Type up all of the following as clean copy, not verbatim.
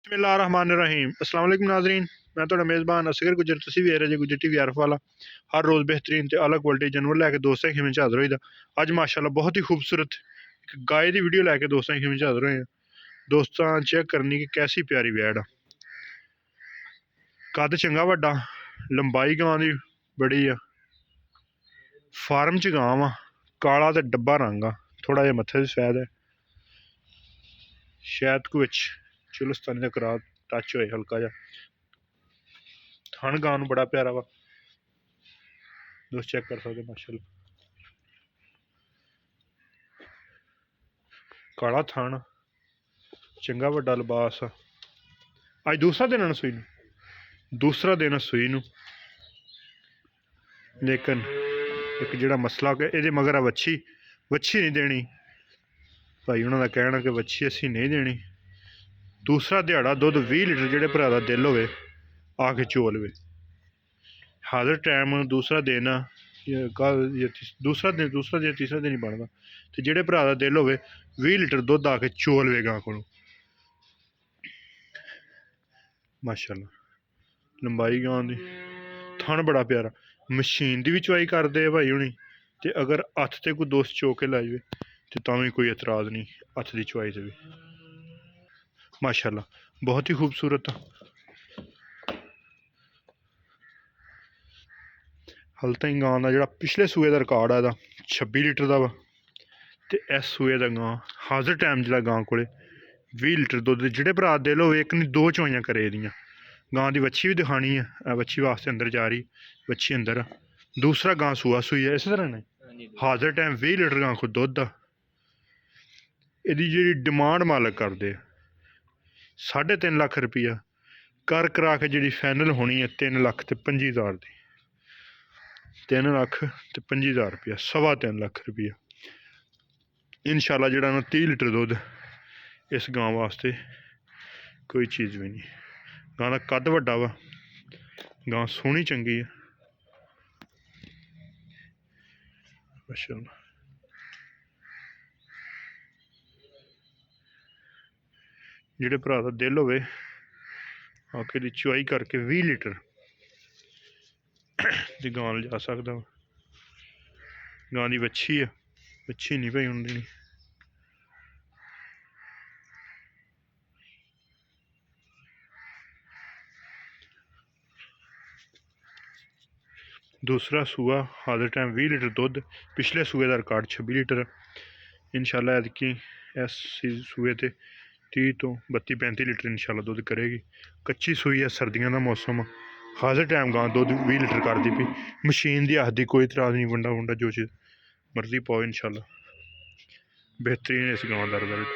बिस्मिल्लाहिर्रहमानिर्रहीम। अस्सलाम वालेकुम नाज़रीन, मैं तो मेज़बान असगर गुजर तुसी वे रहे गुजर टीवी आरफवाला। हर रोज़ बेहतरीन ते आला क्वालिटी जानवर लैके दोस्तें खिमें हाज़र होई दा। अज माशाल्लाह बहुत ही खूबसूरत एक गाय की वीडियो लैके दोस्तें खिमें हाज़र होए। दोस्तां चेक करनी कि कैसी प्यारी वैड़ आ। कद चंगा वड्डा, लंबाई गां दी बड़ी आ। फार्म च गां वा, काला ते डब्बा रंग आ, थोड़ा जिहा मत्थे ते सैद है, शायद कुछ चुलस्तानी का करा टच होए हल्का जा। थन गां नूं बड़ा प्यारा वा, दोस्त चेक कर सकते माशाल्लाह। काला थन, चंगा वड्डा लिबास आ। अज दूसरा दिन आ सूई नूं, दूसरा दिन सूई नूं, लेकिन एक जिहड़ा मसला कि इहदे मगर आ वच्छी नहीं देनी। भाई उन्हों का कहना कि वच्छी असी नहीं देनी। दूसरा दिहाड़ा दुध 20 लीटर जिहड़े भरा दा दिल होवे आके चोलवे। हाजिर टाइम दूसरा दिन दूसरा दिन तीसरा दिन ही बनता। तो जिहड़े भरा दा दिल होवे 20 लीटर दुध आके चोलवे गां कोलों। माशाल्लाह लंबाई गां दी, थन बड़ा प्यारा। मशीन की भी चुआई करते भाई हुणी, ते अगर हत्थ ते कोई दोस्त चो के लाई तो तां भी कोई एतराज़ नहीं हत्थ की चुआई से भी। माशाल्लाह बहुत ही खूबसूरत। हल ताईं गां का जो पिछले सूए का रिकॉर्ड है 26 लीटर का वा। तो इस सूए का गां हाजिर टाइम जो गां को 20 लीटर दुध जिहड़े भरा दिल होवे एक नहीं दो चुआइयां करे दियां। गां की वच्छी भी दिखानी है, वच्छी वास्ते अंदर जा रही, वच्छी अंदर। दूसरा गां सूआ सूई है इस तरह ने। हाजिर टाइम 20 लीटर गां को दुध आ। इहदी जिहड़ी डिमांड मालक करदे 3.5 लाख रुपया कर करा के जिहड़ी फाइनल होनी है 3,25,000 की। 3,25,000 रुपया, 3.25 लाख रुपया इंशाल्लाह। जिहड़ा ना 30 लीटर दुध इस गां वास्ते कोई चीज़ भी नहीं। गां का कद वड्डा वा, गां सोहनी चंगी है माशाल्लाह। जिहड़े भरा दा दिल होवे आके दी चुआई करके 20 लीटर दी गां जा सकदा। गां दी वच्छी है, वच्छी नहीं भाई हुण देनी। दूसरा सूआ हाजिर टाइम 20 लीटर दुध, पिछले सूए का रिकॉर्ड 26 लीटर। इंशाल्लाह ऐतकी इस सूए ते 30 तो 32-35 लीटर इंशाल्लाह दुध करेगी। कच्ची सूई है, सर्दियों का मौसम, हाजिर टाइम गां दुध 20 लीटर कर दी पी। मशीन की आखदी कोई इतराज़ नहीं, वंडा वुंडा जो चीज़ मर्जी पाओ इंशाल्लाह। बेहतरीन इस गां का रिजल्ट।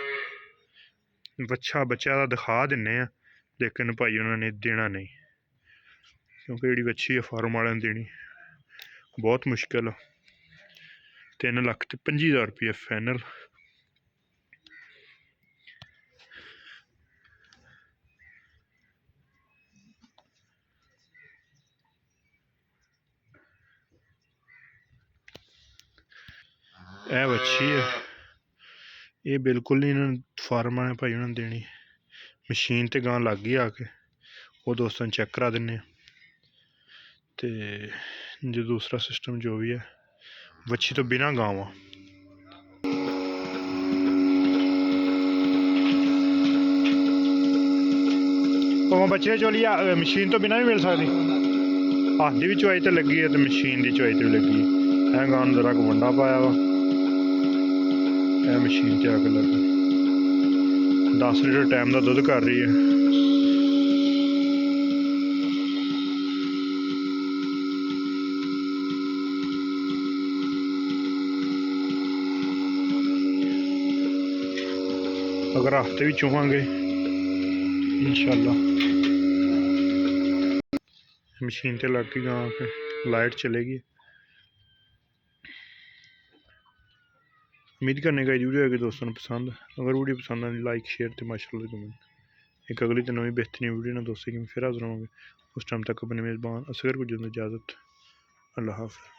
बच्चा का दिखा दिन्ने, लेकिन भाई उन्होंने देना नहीं, क्योंकि जी बच्ची है फार्म वाले ने देनी बहुत मुश्किल। 3,25,000 रुपया फाइनल। यह बच्ची है, ये बिल्कुल नहीं इन्होंने फार्म वाले भाई उन्होंने देनी। मशीन ते गां लग गई आके, वो दोस्तों चेक करा देने। तो जो दूसरा सिस्टम जो भी है वच्छी तो बिना गां वा। बच्चे चोलिया मशीन तो बिना भी मिल सकती। हाथ की भी चुआई तो लगी है, तो मशीन की चुआई तो भी लगी है। गां जरा को वंडा पाया वा, मशीन से आके लगा 10 लीटर टाइम का दुध कर रही है। अगर हफ्ते भी चुवांगे इंशाल्लाह मशीन ते लग के गां के लाइट चलेगी। उम्मीद करने का वीडियो है कि दोस्तों पसंद। अगर वीडियो पसंद आए लाइक शेयर तो माशाल्लाह कमेंट। एक अगली तो नवी बेहतरीन वीडियो ना दोस्तों कि फिर हाजिर होंगे। उस टाइम तक अपने मेज़बान असगर को इजाज़त। अल्लाह हाफ़िज़।